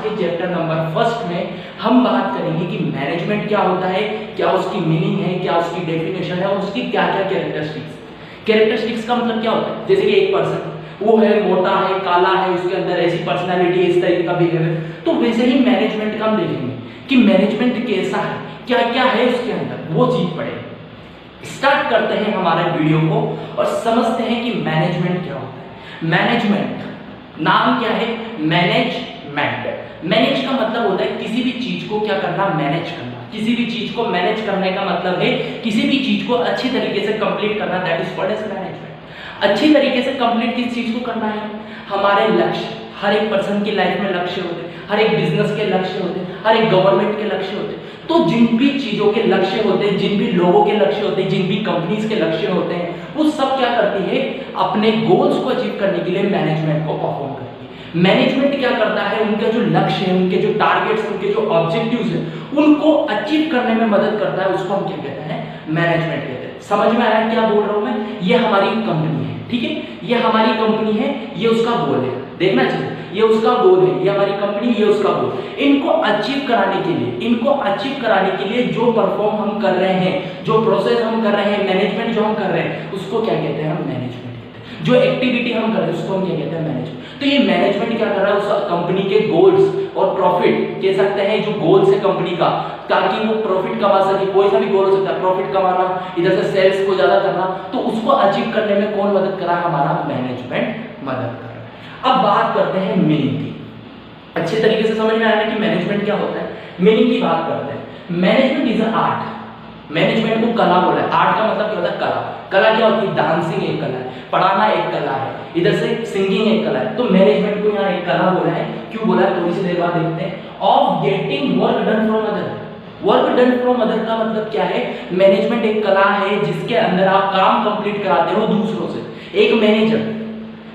के chapter number first में हम बात करेंगे कि मैनेजमेंट क्या होता है, क्या उसकी मीनिंग है, क्या उसकी डेफिनेशन है और उसकी क्या क्या कैरेक्टरिस्टिक्स का मतलब क्या होता है। जैसे कि एक पर्सन वो है, मोटा है, काला है, उसके अंदर ऐसी पर्सनालिटी है, इस तरीके का बिहेवियर, तो वैसे ही मैनेजमेंट का हम देखेंगे कि मैनेजमेंट कैसा है, क्या क्या है उसके अंदर, वो चीज पढ़ेंगे। स्टार्ट करते हैं हमारे वीडियो को और समझते हैं कि मैनेजमेंट क्या होता है। मैनेजमेंट नाम क्या है, मैनेजमेंट। मैनेज का मतलब होता है किसी भी चीज को क्या करना, मैनेज करना। किसी भी चीज को मैनेज करने का मतलब है किसी भी चीज को अच्छी तरीके से कंप्लीट करना, that is called as management. अच्छी तरीके से कंप्लीट किस चीज को करना है, हमारे लक्ष्य। हर एक पर्सन की लाइफ में लक्ष्य होते हैं, हर एक बिजनेस के लक्ष्य होते हैं, हर एक गवर्नमेंट के लक्ष्य होते हैं। तो जिन भी चीजों के लक्ष्य होते हैं, जिन भी लोगों के लक्ष्य होते हैं, जिन भी कंपनीज के लक्ष्य होते हैं, वो सब क्या करती है, अपने गोल्स को अचीव करने के लिए मैनेजमेंट को परफॉर्म करती है। मैनेजमेंट क्या करता है, उनके जो लक्ष्य है, उनके जो टारगेट्स, उनके जो ऑब्जेक्टिव्स है, उनको अचीव करने में मदद करता है। उसको हम क्या कहते हैं, मैनेजमेंट कहते हैं। समझ में आया क्या बोल रहा हूं मैं? ये हमारी कंपनी है, ठीक है, ये हमारी कंपनी है, ये उसका गोल है, देखना चाहिए, ये उसका गोल है, ये हमारी कंपनी, ये उसका गोल। इनको अचीव कराने के लिए जो परफॉर्म हम कर रहे हैं, जो प्रोसेस हम कर रहे हैं, मैनेजमेंट जो हम कर रहे हैं, उसको क्या कहते हैं, हम मैनेजमेंट कहते हैं। जो एक्टिविटी हम कर रहे हैं उसको हम क्या कहते हैं, मैनेजमेंट। तो ये मैनेजमेंट क्या कर रहा है, उस कंपनी के गोल्स और प्रॉफिट कह सकते हैं, जो गोल्स है कंपनी का, ताकि वो प्रॉफिट कमा सके। कोई सा भी गोल हो सकता है, प्रॉफिट कमाना, इधर से सेल्स को ज्यादा करना, तो उसको अचीव करने में कौन मदद कर रहा है, हमारा मैनेजमेंट मदद कर रहा है। अब बात करते हैं मीनिंग की। अच्छे तरीके से समझ में आया कि मैनेजमेंट क्या होता है। मीनिंग की बात करते हैं। Management is art. मैनेजमेंट को कला बोला है। आर्ट का मतलब क्या होता है, कला। कला क्या होती है, डांसिंग एक कला है, पढ़ाना एक कला है, इधर से सिंगिंग एक कला है। तो मैनेजमेंट को यहाँ एक कला बोला है। क्यों बोला है, थोड़ी सी देर बाद देखते हैं। Of getting work done from other. Work done from other का मतलब क्या है, मैनेजमेंट एक कला है जिसके अंदर आप काम कंप्लीट कराते हो दूसरों से। एक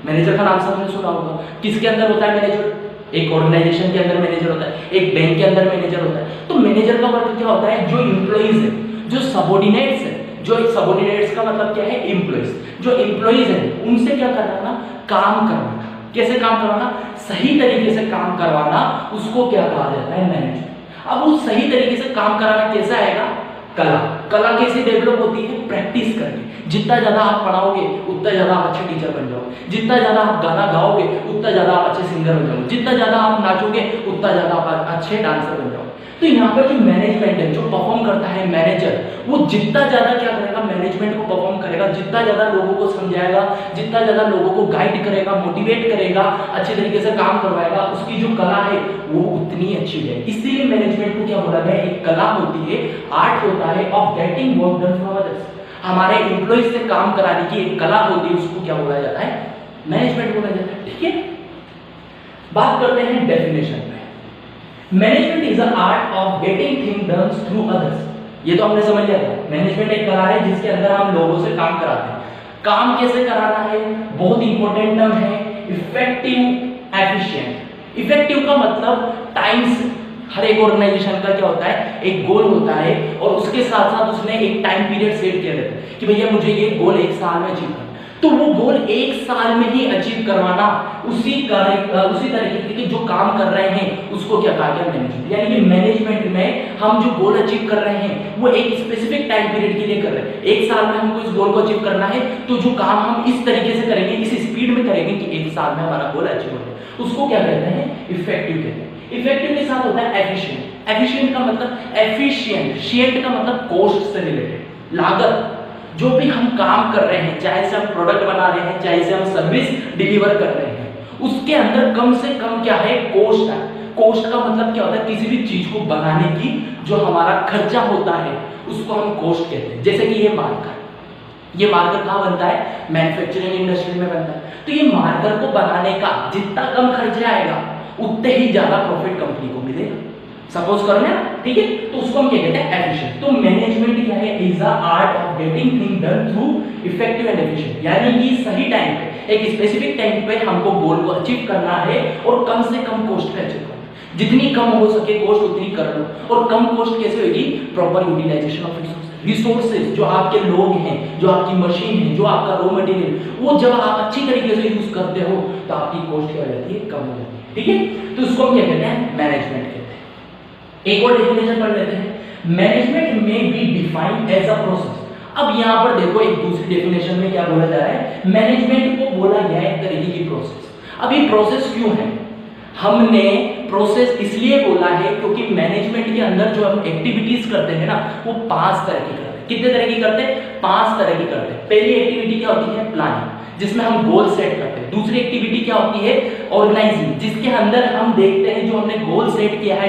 मैनेजर का नाम सबने सुना होगा। किसके अंदर होता है मैनेजर, एक ऑर्गेनाइजेशन के अंदर मैनेजर होता है, एक बैंक के अंदर मैनेजर होता है। तो मैनेजर का वर्क क्या होता है, जो एम्प्लॉइज है, जो सबऑर्डिनेट्स है, जो सबऑर्डिनेट्स का मतलब क्या है, एम्प्लॉइज, जो एम्प्लॉइज है उनसे क्या करवाना, काम करवाना। कैसे काम करवाना, सही तरीके से काम करवाना, उसको क्या कहा जाता है, मैनेजमेंट। अब उस सही तरीके से काम कराना कैसा आएगा, कला कैसे डेवलप होती है, प्रैक्टिस करके। जितना ज्यादा आप पढ़ाओगे उतना ज्यादा आप अच्छे टीचर बन जाओगे, जितना ज्यादा आप गाना गाओगे उतना ज्यादा आप अच्छे सिंगर बन जाओगे, जितना ज्यादा आप नाचोगे उतना ज्यादा आप अच्छे डांसर बन जाओगे। तो यहाँ पर जो मैनेजमेंट है, जो परफॉर्म करता है मैनेजर, वो जितना ज्यादा क्या करेगा, मैनेजमेंट को परफॉर्म करेगा, जितना ज्यादा लोगों को समझाएगा, जितना ज्यादा लोगों को गाइड करेगा, मोटिवेट करेगा, अच्छे तरीके से काम करवाएगा, उसकी जो कला है वो उतनी अच्छी है। इसीलिए मैनेजमेंट को क्या बोला गया, एक कला होती है, आर्ट होता है of getting work done from others. हमारे एम्प्लॉइज से काम कराने की एक कला होती है, उसको क्या बोला जाता है, मैनेजमेंट बोला जाता है, ठीक है। बात करते हैं डेफिनेशन में। Management is a art of getting thing done through others. ये तो हमने समझ लिया था, मैनेजमेंट एक कला है जिसके अंदर हम लोगों से काम कराते हैं। काम कैसे कराना है, बहुत इंपॉर्टेंट टर्म है, इफेक्टिव, एफिशिएंट। इफेक्टिव का मतलब टाइम से। हर एक ऑर्गेनाइजेशन का क्या होता है, एक गोल होता है और उसके साथ साथ उसने एक टाइम पीरियड सेट किया रहता है कि भैया मुझे ये गोल एक साल में अचीव करना। तो वो गोल एक साल में ही अचीव करवाना, उसी तरीके के जो काम कर रहे हैं उसको क्या कहा गया, मैनेजमेंट। यानी कि मैनेजमेंट में हम जो गोल अचीव कर रहे हैं वो एक स्पेसिफिक टाइम पीरियड के लिए कर रहे हैं। एक साल में हमको इस गोल को अचीव करना है, तो जो काम हम इस तरीके से करेंगे, इस स्पीड में करेंगे कि एक साल में हमारा गोल अचीव हो जाए, उसको क्या कहते हैं, इफेक्टिव कहते हैं। इफेक्टिव के साथ होता है एफिशिएंट। एफिशिएंट का मतलब एफिशिएंट, शिएंट का मतलब कॉस्ट से रिलेटेड, लागत। जो भी हम काम कर रहे हैं, चाहे से हम प्रोडक्ट बना रहे हैं, चाहे से हम सर्विस डिलीवर कर रहे हैं, उसके अंदर कम से कम क्या है, कॉस्ट है। कॉस्ट का मतलब क्या होता है, किसी भी चीज को बनाने की जो हमारा खर्चा होता है उसको हम कॉस्ट कहते हैं। जैसे कि ये मार्कर कहाँ बनता है, मैन्युफैक्चरिंग इंडस्ट्री में बनता है। तो ये मार्कर को बनाने का जितना कम खर्चा आएगा उतने ही ज्यादा प्रॉफिट कंपनी को मिलेगा। सपोज करो ना, ठीक है, तो उसको हम क्या कहते हैं, एफिशिएंट। तो मैनेजमेंट क्या है, is the art of getting thing done through effective and efficient. यानी कि सही टाइम पे, एक स्पेसिफिक टाइम पे हमको गोल को अचीव करना है और कम से कम कॉस्ट पे अचीव करना है। जितनी कम हो सके कॉस्ट उतनी कर लो। और कम कॉस्ट कैसे होगी, proper utilisation of resources. Resources, जो आपके लोग हैं, जो आपकी मशीन है, जो आपका रॉ मटेरियल, वो जब आप अच्छी तरीके से यूज करते हो तो आपकी कॉस्ट क्या हो जाती है, कम हो जाती है। ठीक है, तो इसको हम क्या कहते हैं, मैनेजमेंट कहते हैं। एक और डेफिनेशन पढ़ लेते हैं, मैनेजमेंट में be defined as a process. अब यहाँ पर देखो एक दूसरी डेफिनेशन में क्या बोला जा रहा है, मैनेजमेंट को बोला गया है एक तरीके की प्रोसेस। अब ये प्रोसेस क्यों है, हमने प्रोसेस इसलिए बोला है क्योंकि मैनेजमेंट के अंदर जो हम एक्टिविटीज करते हैं ना, वो 5 तरह की करते हैं। कितने तरह की करते हैं, 5 तरह की करते हैं। पहली एक्टिविटी क्या होती है, प्लानिंग, जिसमें हम गोल सेट करते हैं। दूसरी एक्टिविटी क्या होती है, ऑर्गेनाइजिंग, जिसके अंदर हम देखते हैं जो हमने गोल सेट किया है,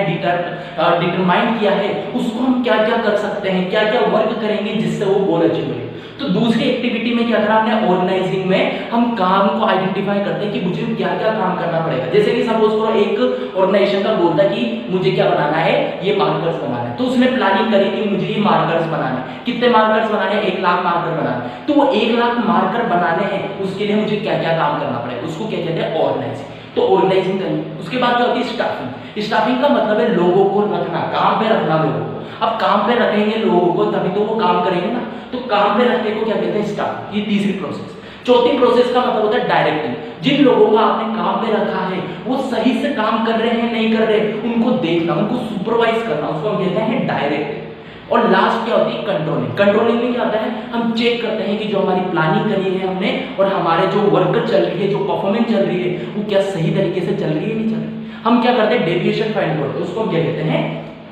डिटरमाइन किया है, उसको हम क्या क्या कर सकते हैं, क्या क्या वर्क करेंगे जिससे वो गोल अचीव हो। तो दूसरी एक्टिविटी में क्या करा हमने, ऑर्गेनाइजिंग में हम काम को आइडेंटिफाई करते हैं कि मुझे क्या क्या काम करना पड़ेगा। जैसे कि सपोज करो एक ऑर्गेनाइजेशन का गोल था कि मुझे क्या बनाना है, ये मार्कर्स बनाना है, तो उसने प्लानिंग करी कि मुझे ये मार्कर्स बनाने, कितने मार्कर्स बनाने, 1 लाख मार्कर बनाने। तो वो 1 लाख मार्कर बनाने हैं, उसके लिए मुझे क्या क्या काम करना पड़ेगा, उसको क्या कहते हैं, ऑर्गेनाइजिंग। तो ऑर्गेनाइजिंग करनी। उसके बाद क्या होती है, स्टाफिंग। स्टाफिंग का मतलब है लोगों को रखना, काम पे रखना लोगों को। अब काम पे रखेंगे लोगों को तभी तो वो काम करेंगे ना, तो काम पे रखने को क्या कहते हैं, स्टाफ। ये तीसरी प्रोसेस। चौथी प्रोसेस का मतलब होता है डायरेक्टिंग। जिन लोगों को आपने काम पे रखा है वो सही से काम कर रहे हैं नहीं कर रहे, उनको देखना, उनको सुपरवाइज करना, उसको हम कहते हैं डायरेक्ट। और लास्ट क्या होती है, कंट्रोलिंग। कंट्रोलिंग में क्या होता है, हम चेक करते हैं कि जो हमारी प्लानिंग करी है हमने और हमारे जो वर्क चल रही है, जो परफॉर्मेंस चल रही है, वो क्या सही तरीके से चल रही है, नहीं चल रही। हम क्या करते हैं, डेविएशन फाइंड करते हैं, उसको हम क्या कहते हैं,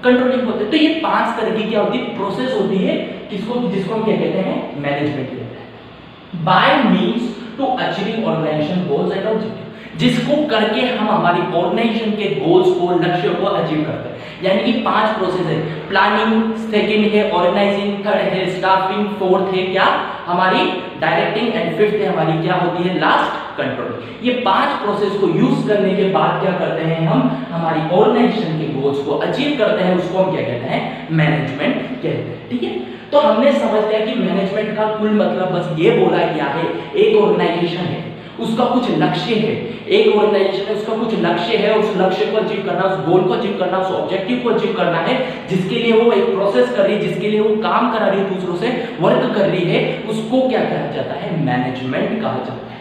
कंट्रोलिंग होते हैं। तो ये 5 तरह की क्या होती है, प्रोसेस होती है, जिसको हम क्या कहते हैं, मैनेजमेंट कहते हैं। By means to achieving organisation goals and objective, जिसको करके हम हमारी ऑर्गेनाइजेशन के गोल्स को, लक्ष्य को अचीव करते हैं। यानी कि 5 प्रोसेस है, प्लानिंग, सेकंड है ऑर्गेनाइजिंग, थर्ड है स्टाफिंग, फोर्थ है क्या हमारी डायरेक्टिंग, एंड फिफ्थ है हमारी क्या होती है, लास्ट कंट्रोल। ये 5 प्रोसेस को यूज करने के बाद क्या करते हैं, हम हमारी ऑर्गेनाइजेशन के गोल्स को अचीव करते हैं, उसको हम क्या कहते हैं, मैनेजमेंट कहते हैं। ठीक है, तो हमने समझ लिया कि मैनेजमेंट का कुल मतलब बस ये बोला गया है, एक ऑर्गेनाइजेशन है, उसका कुछ लक्ष्य है, एक ऑर्गेनाइजेशन है, उसका कुछ लक्ष्य है, उस लक्ष्य को अचीव करना, उस गोल को अचीव करना, उस ऑब्जेक्टिव को अचीव करना है, जिसके लिए वो एक प्रोसेस कर रही है, जिसके लिए वो काम करा रही है, दूसरों से वर्क कर रही है, उसको क्या कहा जाता है, मैनेजमेंट कहा जाता है।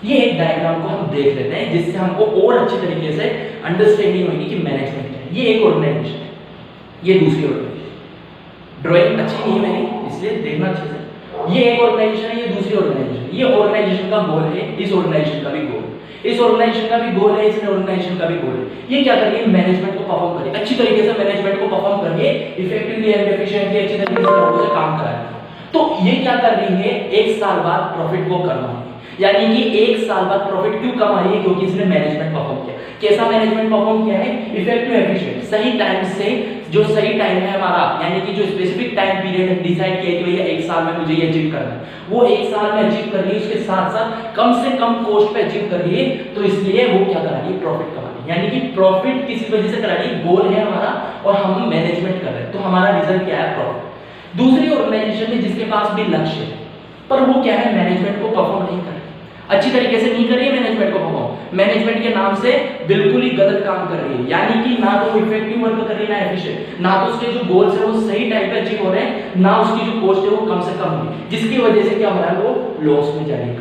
ये एक डायग्राम को हम देख लेते हैं, जिससे हमको और अच्छी तरीके से अंडरस्टैंडिंग होगी कि मैनेजमेंट क्या है। ये एक ऑर्गेनाइजेशन है, ये दूसरी ऑर्गेनाइजेशन। ड्राइंग अच्छी नहीं है मेरी, इसलिए देखना अच्छे से। ये एक ऑर्गेनाइजेशन है, ये दूसरी ऑर्गेनाइजेशन। ये ऑर्गेनाइजेशन का गोल है, इस ऑर्गेनाइजेशन का भी गोल, इस ऑर्गेनाइजेशन का भी गोल है, इस ऑर्गेनाइजेशन का भी गोल है। ये क्या करिए, मैनेजमेंट को परफॉर्म करिए, अच्छी तरीके से मैनेजमेंट को परफॉर्म करिए, इफेक्टिवली एंड एफिशिएंटली अच्छी तरीके से लोगों से काम कराइए। तो ये क्या कर रही है, 1 साल बाद प्रॉफिट को कमाना है। यानी कि 1 साल बाद प्रॉफिट क्यों कमा रही है, क्योंकि इसने मैनेजमेंट परफॉर्म किया। कैसा मैनेजमेट परफॉर्म किया है, इफेक्टिव एफिशिएंट, सही टाइम से, जो सही टाइम है हमारा, यानी कि जो स्पेसिफिक टाइम पीरियड है डिसाइड किया कि भैया 1 साल में मुझे ये अचीव करना है, वो 1 साल में अचीव कर रही है, उसके साथ साथ कम से कम कॉस्ट पे अचीव कर रही है, तो इसलिए वो क्या करा रही है, प्रॉफिट कमा रही है। यानी कि प्रॉफिट किसी वजह से करा रही है, गोल है हमारा और हम मैनेजमेंट कर रहे हैं, तो हमारा रिजल्ट क्या है, प्रॉफिट। दूसरी ऑर्गेनाइजेशन है जिसके पास भी लक्ष्य है, पर वो क्या है, मैनेजमेंट को परफॉर्म नहीं कर रही, अच्छी तरीके से नहीं कर रही है मैनेजमेंट को परफॉर्म, मैनेजमेंट के नाम से बिल्कुल ही गलत काम कर रही है। यानी कि ना तो इफेक्टिव वर्क कर रही है, ना एफिशिएंट, ना तो उसके जो गोल्स है वो सही टाइम पे अचीव हो रहे हैं, ना उसकी जो कॉस्ट है वो कम से कम हो रही है, जिसकी वजह से क्या हो रहा है, वो लॉस में जा रही है।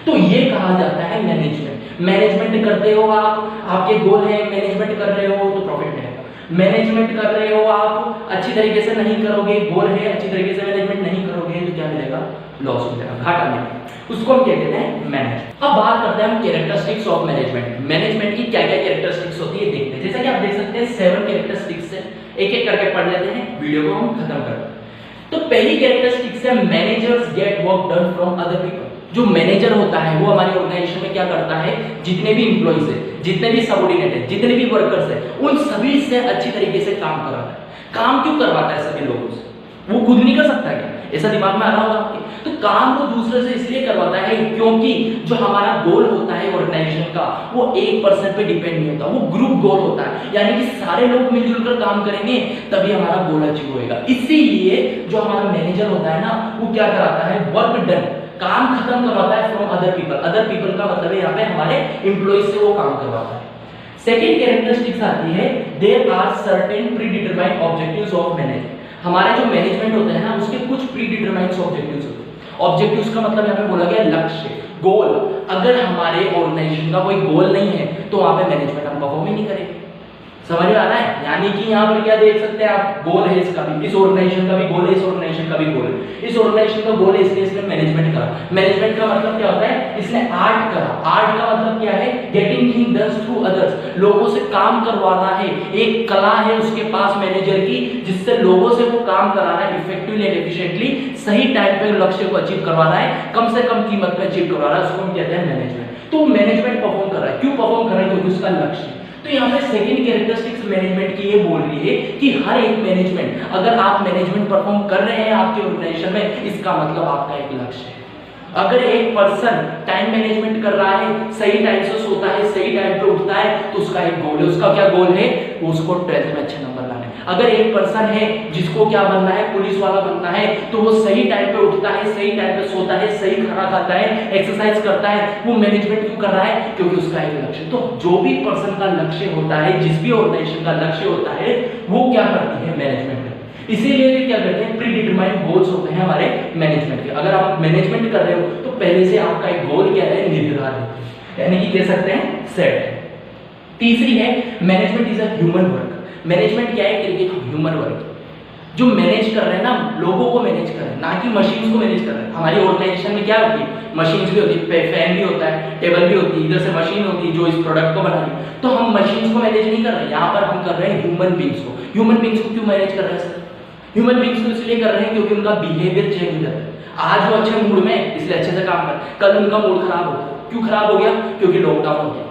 तो ये कहा जाता है मैनेजमेंट। मैनेजमेंट करते हो आप, आपके गोल है, मैनेजमेंट कर रहे हो तो प्रॉफिट मिलेगा। मैनेजमेंट कर रहे हो आप, अच्छी तरीके से नहीं करोगे, गोल है, अच्छी तरीके से मैनेजमेंट नहीं करोगे तो क्या मिलेगा, लॉस मिलेगा, घाटा मिलेगा। उसको हम क्या कहते हैं, मैनेजमेंट। अब बात करते हैं हम कैरेक्टरिस्टिक्स ऑफ मैनेजमेंट। मैनेजमेंट की क्या क्या कैरेक्टरिस्टिक्स होती है देखते हैं। जैसा कि आप देख सकते हैं 7 कैरेक्टरिस्टिक्स है, एक एक करके पढ़ लेते हैं, वीडियो को हम खत्म करते हैं। तो पहली कैरेक्टरिस्टिक्स है, managers get work done from other people. जो मैनेजर होता है वो हमारी ऑर्गेनाइजेशन में क्या करता है, जितने भी इंप्लॉइज है, जितने भी सबऑर्डिनेट है, जितने भी वर्कर्स है, उन सभी से अच्छी तरीके से काम कराता है। काम क्यों करवाता है सभी लोगों से, वो खुद नहीं कर सकता क्या, ऐसा दिमाग में आ रहा होगा आपके। तो काम वो दूसरे से इसलिए करवाता है क्योंकि जो हमारा गोल होता है ऑर्गेनाइजेशन का, वो 1% पे डिपेंड नहीं होता, वो ग्रुप गोल होता है। यानी कि सारे लोग मिलजुल कर काम करेंगे तभी हमारा गोल अचीव होएगा। इसीलिए जो हमारा मैनेजर होता है ना, वो क्या कराता है, वर्क डन, काम खत्म करवाता है from other people. Other people का मतलब है यहाँ पे हमारे एम्प्लॉइज से वो काम करवाता है। सेकेंड कैरेक्टरिस्टिक्स आती है, there are certain predetermined objectives of management. हमारे जो मैनेजमेंट होता है ना, उसके कुछ प्री डिटरमाइंड ऑब्जेक्टिव्स होते हैं। ऑब्जेक्टिव्स का मतलब यहाँ पे बोला गया लक्ष्य, गोल। अगर हमारे ऑर्गेनाइजेशन का कोई गोल नहीं है तो वहां पे मैनेजमेंट हम परफॉर्म ही नहीं करेंगे। समझ में आ रहा है? यानी कि यहाँ पर क्या देख सकते हैं आप, गोल है इसका भी, इस ऑर्गेनाइजेशन का भी गोल है, इस ऑर्गेनाइजेशन का भी गोल है। इस ऑर्गेनाइजेशन का गोल है इसलिए इसने मैनेजमेंट करा। मैनेजमेंट का मतलब क्या होता है? इसने आर्ट करा। आर्ट का मतलब क्या है? Getting thing done through others, लोगों से काम करवाना है। एक कला है उसके पास मैनेजर की, जिससे लोगों से वो काम कराना है इफेक्टिवली एंड एफिशिएंटली, सही टाइम पे लक्ष्य को अचीव करवाना है, कम से कम कीमत पे अचीव करवाना है, उसको हम कहते हैं मैनेजमेंट। तो मैनेजमेंट परफॉर्म कर रहा है, क्यों परफॉर्म कर रहा है? क्योंकि उसका लक्ष्य। तो यहाँ पे सेकंड कैरेक्टरिस्टिक्स मैनेजमेंट की ये बोल रही है कि हर एक मैनेजमेंट, अगर आप मैनेजमेंट परफॉर्म कर रहे हैं आपके ऑर्गेनाइजेशन में, इसका मतलब आपका एक लक्ष्य है। अगर एक पर्सन टाइम मैनेजमेंट कर रहा है, सही टाइम से सोता है, सही टाइम पे उठता है, तो उसका एक गोल है। उसका क्या गोल है? वो उसको 12th में अच्छे नंबर लाने। अगर एक पर्सन है जिसको क्या बनना है, पुलिस वाला बनना है, तो वो सही टाइम पे उठता है, सही टाइम पे सोता है, सही खाना खाता है, एक्सरसाइज करता है, वो मैनेजमेंट क्यों कर रहा है? क्योंकि उसका एक लक्ष्य। तो जो भी पर्सन का लक्ष्य होता है, जिस भी ऑर्गेनाइजेशन का लक्ष्य होता है, वो क्या करती है? मैनेजमेंट। इसीलिए भी क्या करते हैं, प्री डिटरमाइंड गोल्स होते हैं हमारे मैनेजमेंट के। अगर आप मैनेजमेंट कर रहे हो तो पहले से आपका एक गोल क्या है? निर्धारित, यानी कि कह सकते हैं सेट। तीसरी है management is a human work. Management क्या है? Cricket human work. जो मैनेज कर रहे हैं ना, लोगों को मैनेज कर रहे हैं, ना कि मशीन्स को मैनेज कर रहे हैं। हमारी ऑर्गेनाइजेशन में क्या होती है? मशीन्स भी होती है, फैन भी होता है, टेबल भी होती है, इधर से मशीन होती है जो इस प्रोडक्ट को बना रही है। तो हम मशीन्स को मैनेज नहीं कर रहे हैं, यहाँ पर हम कर रहे हैं ह्यूमन बींग्स को। ह्यूमन बींग्स को क्यों मैनेज कर रहे हैं सर? ह्यूमन बींग्स को इसलिए कर रहे हैं क्योंकि उनका बिहेवियर चेंज हो जाता है। आज वो अच्छे मूड में है इसलिए अच्छे से काम कर, कल उनका मूड खराब हो गया। क्यों खराब हो गया? क्योंकि लॉकडाउन हो गया।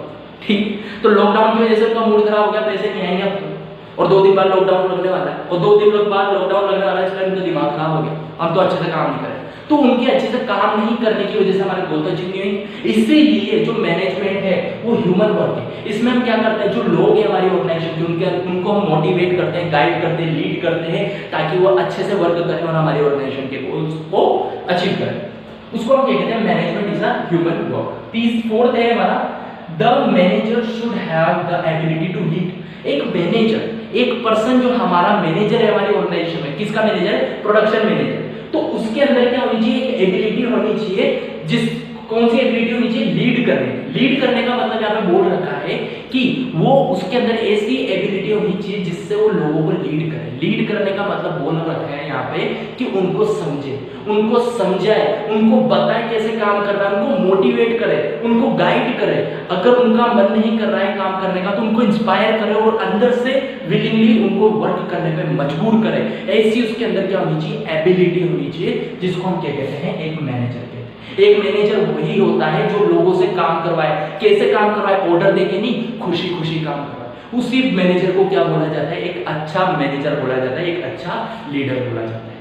ठीक, तो लॉकडाउन की वजह से उनका मूड खराब हो गया, पैसे नहीं आएंगे आपको, और 2 दिन बाद लॉकडाउन लगने वाला है, और 2 दिन बाद लॉकडाउन लगने वाला है, इसलिए उनका दिमाग खराब हो गया, हम तो अच्छे से काम नहीं करें। तो उनके अच्छे से काम नहीं करने की वजह से हमारे गोल तो अचीव नहीं हुई। इसीलिए जो मैनेजमेंट है वो ह्यूमन वर्क है। इसमें हम क्या करते हैं, जो लोग हैं हमारी ऑर्गेनाइजेशन के, उनको हम मोटिवेट करते हैं, गाइड करते हैं, लीड करते हैं, ताकि वो अच्छे से वर्क करें और हमारी ऑर्गेनाइजेशन के गोल्स को अचीव करें। उसको हम क्या कहते हैं? Management is a human work. Fourth है हमारा, the manager should have the ability to lead. एक मैनेजर, एक पर्सन जो हमारा मैनेजर है हमारी ऑर्गेनाइजेशन में, किसका मैनेजर? Production manager. तो उसके अंदर क्या होनी चाहिए? एक एबिलिटी होनी चाहिए। जिस कौन सी एबिलिटी होनी चाहिए? लीड करने। लीड करने का मतलब यहाँ पे बोल रखा है कि वो उसके अंदर ऐसी एबिलिटी होनी चाहिए जिससे वो लोगों को लीड करे। लीड करने का मतलब बोल रखा है यहाँ पे कि उनको समझे, उनको समझाए, उनको बताए कैसे काम करना है, उनको मोटिवेट करे, उनको गाइड करे। अगर उनका मन नहीं कर रहा है काम करने का तो उनको इंस्पायर करे और अंदर से विलिंगली उनको वर्क करने पे मजबूर करे। ऐसी उसके अंदर क्या होनी चाहिए? एबिलिटी होनी चाहिए, जिसको हम क्या कहते हैं? एक मैनेजर कहते हैं। एक मैनेजर वही होता है जो लोगों से काम करवाए। कैसे काम करवाए? ऑर्डर देके नहीं, खुशी खुशी काम करवाए। उसी मैनेजर को क्या बोला जाता है? एक अच्छा मैनेजर बोला जाता है, एक अच्छा लीडर बोला जाता है।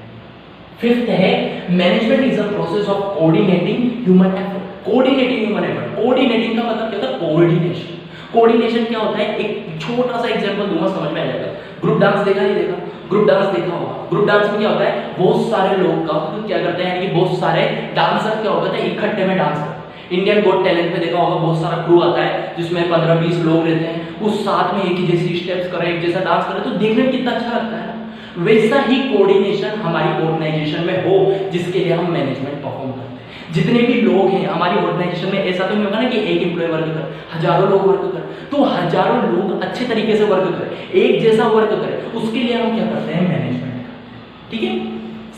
फिफ्थ है management is a process of coordinating human effort. Coordinating human effort, coordinating का मतलब क्या होता है? कोऑर्डिनेशन। कोऑर्डिनेशन क्या होता है? एक छोटा सा एग्जांपल दूंगा, समझ में आ जाएगा। ग्रुप डांस देखा नहीं देखा? ग्रुप डांस देखा होगा। ग्रुप डांस में क्या होता है? बहुत सारे लोग का क्या करते हैं, यानी कि बहुत सारे डांसर क्या होता है? इकट्ठे में डांस करते हैं। इंडियन गॉट टैलेंट पे देखा होगा, बहुत सारा क्रू आता है जिसमें 15-20 लोग रहते हैं, उस साथ में एक ही जैसी स्टेप्स करें, एक जैसा डांस करें, तो देखने में कितना अच्छा लगता है ना। वैसा ही कोऑर्डिनेशन हमारी ऑर्गेनाइजेशन में हो, जिसके लिए हम मैनेजमेंट परफॉर्म करते हैं। जितने भी लोग हैं हमारी ऑर्गेनाइजेशन में, ऐसा तो नहीं होगा ना कि एक एम्प्लॉय वर्क कर, हजारों लोग वर्क कर, तो हजारों लोग अच्छे तरीके से वर्क करें, एक जैसा वर्क करें, उसके लिए हम क्या करते हैं? मैनेजमेंट। ठीक है।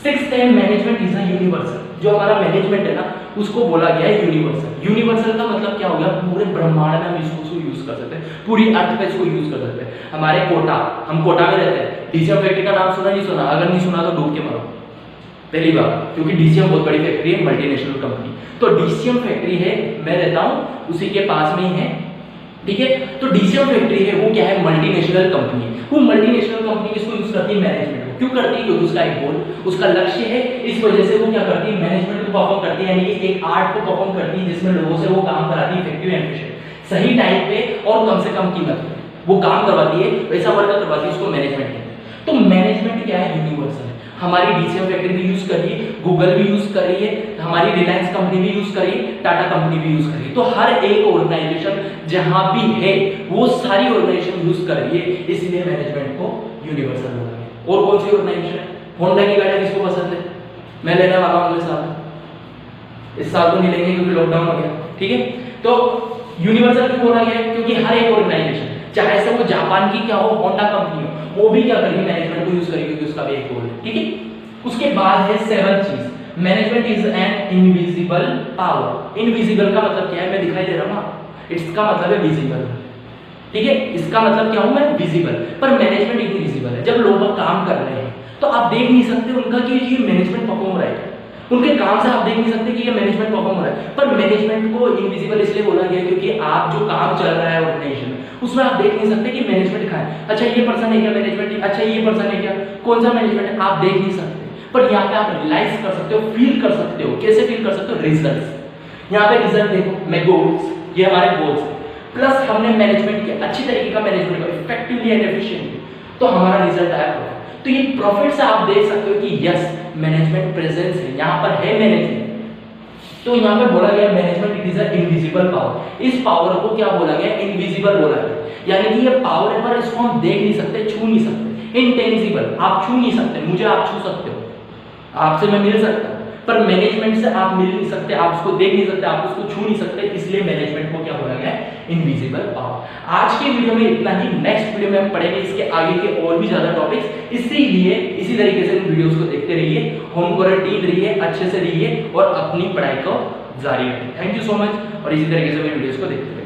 सिक्स्थ है मैनेजमेंट इज अ यूनिवर्सल। जो हमारा मैनेजमेंट है ना, उसको बोला गया है यूनिवर्सल। यूनिवर्सल का मतलब क्या हो गया? पूरे ब्रह्मांड में हम इसको यूज कर सकते हैं, पूरी अर्थ पे इसको यूज कर सकते हैं। हमारे कोटा, हम कोटा में रहते हैं, डीसीएम फैक्ट्री का नाम सुना नहीं सुना? अगर नहीं सुना तो डूब के मरो, पहली बार, क्योंकि डीसीएम बहुत बड़ी फैक्ट्री है, मल्टीनेशनल कंपनी। तो डीसीएम फैक्ट्री है, मैं रहता हूँ उसी के पास में ही है। ठीक है। तो डीसीएम फैक्ट्री है, वो क्या है? मल्टीनेशनल कंपनी है। वो मल्टीनेशनल कंपनी किसको यूज करती है? मैनेजमेंट को। क्यों करती है? क्योंकि उसका एक गोल, उसका लक्ष्य है, इस वजह से वो क्या करती है? मैनेजमेंट को परफॉर्म करती है, यानी कि एक आर्ट को परफॉर्म करती है जिसमें लोगों से वो काम कराती है इफेक्टिव एंड एफिशिएंट, सही टाइम पे और कम से कम कीमत पे वो काम करवाती है, वैसा वर्क करवाती है, उसको मैनेजमेंट कहते हैं। तो मैनेजमेंट क्या है? यूनिवर्सल है। हमारी डीसीएम फैक्ट्री भी यूज कर रही है, गूगल भी यूज कर रही है, हमारी रिलायंस कंपनी भी यूज कर रही है, टाटा कंपनी भी यूज कर रही है। तो हर एक ऑर्गेनाइजेशन जहां भी है वो सारी ऑर्गेनाइजेशन यूज कर रही है, इसलिए मैनेजमेंट को यूनिवर्सल बोला गया। और कौन सी ऑर्गेनाइजेशन है? होंडा की गाड़ी किसको पसंद है? मैं लेने वाला हूँ अगले साल, इस साल तो नहीं लेंगे क्योंकि लॉकडाउन हो गया, ठीक है। तो यूनिवर्सल क्यों बोला गया है? क्योंकि हर एक ऑर्गेनाइजेशन, चाहे से वो जापान की क्या हो, होंडा कंपनी हो, वो भी क्या करेगी, मैनेजमेंट को यूज करेगी, क्योंकि उसका भी एक गोल है, ठीक है। उसके बाद है 7th चीज, management is an invisible power. Invisible का मतलब क्या है, मैं दिखाई दे रहा हूँ, इसका मतलब है विजिबल, ठीक है। इसका मतलब क्या हूं मैं, विजिबल, पर मैनेजमेंट इनविजिबल है। जब लोग काम कर रहे हैं तो आप देख नहीं सकते उनका कि ये मैनेजमेंट परफॉर्म हो रहा है, उनके काम से आप देख नहीं सकते कि ये मैनेजमेंट परफॉर्म हो रहा है। पर मैनेजमेंट को इनविजिबल इसलिए बोला गया क्योंकि आप जो काम चल रहा है ऑर्गेनाइजेशन में, उसमें आप देख नहीं सकते कि मैनेजमेंट कहाँ है। अच्छा ये पर्सन है क्या मैनेजमेंट, अच्छा ये पर्सन है क्या, कौन सा मैनेजमेंट है, आप देख नहीं सकते। पर यहाँ पे आप रियलाइज कर सकते हो, फील कर सकते हो। कैसे फील कर सकते हो? रिजल्ट। यहाँ पे रिजल्ट देखो, मैं गोल्स, ये हमारे गोल्स है, प्लस हमने मैनेजमेंट किया, अच्छी तरीके का मैनेजमेंट किया, इफेक्टिवली एंड एफिशिएंटली, तो हमारा रिजल्ट आया प्रॉफिट। तो ये प्रॉफिट से आप देख सकते हो कि यस मैनेजमेंट प्रेजेंस है, यहाँ पर है मैनेजमेंट। तो यहाँ पे बोला गया management it is a invisible power. इस पावर को क्या बोला गया? इनविजिबल बोला गया, यानी कि ये पावर है पर इसको हम देख नहीं सकते, छू नहीं सकते, इनटेंजिबल, आप छू नहीं सकते, मुझे आप छू सकते हो, आपसे मैं मिल सकता हूं, पर मैनेजमेंट से आप मिल नहीं सकते, आप उसको देख नहीं सकते, आप उसको छू नहीं सकते, इसलिए मैनेजमेंट को क्या बोला गया? Invisible power. आज के वीडियो में इतना ही, नेक्स्ट वीडियो में हम पढ़ेंगे इसके आगे के और भी ज्यादा टॉपिक्स। इसीलिए इसी तरीके से इन वीडियोस को देखते रहिए, होम क्वारंटीन रहिए, अच्छे से रहिए और अपनी पढ़ाई को जारी रखिए। थैंक यू सो मच, और इसी तरीके से मेरे वीडियोस को देखते रहिए।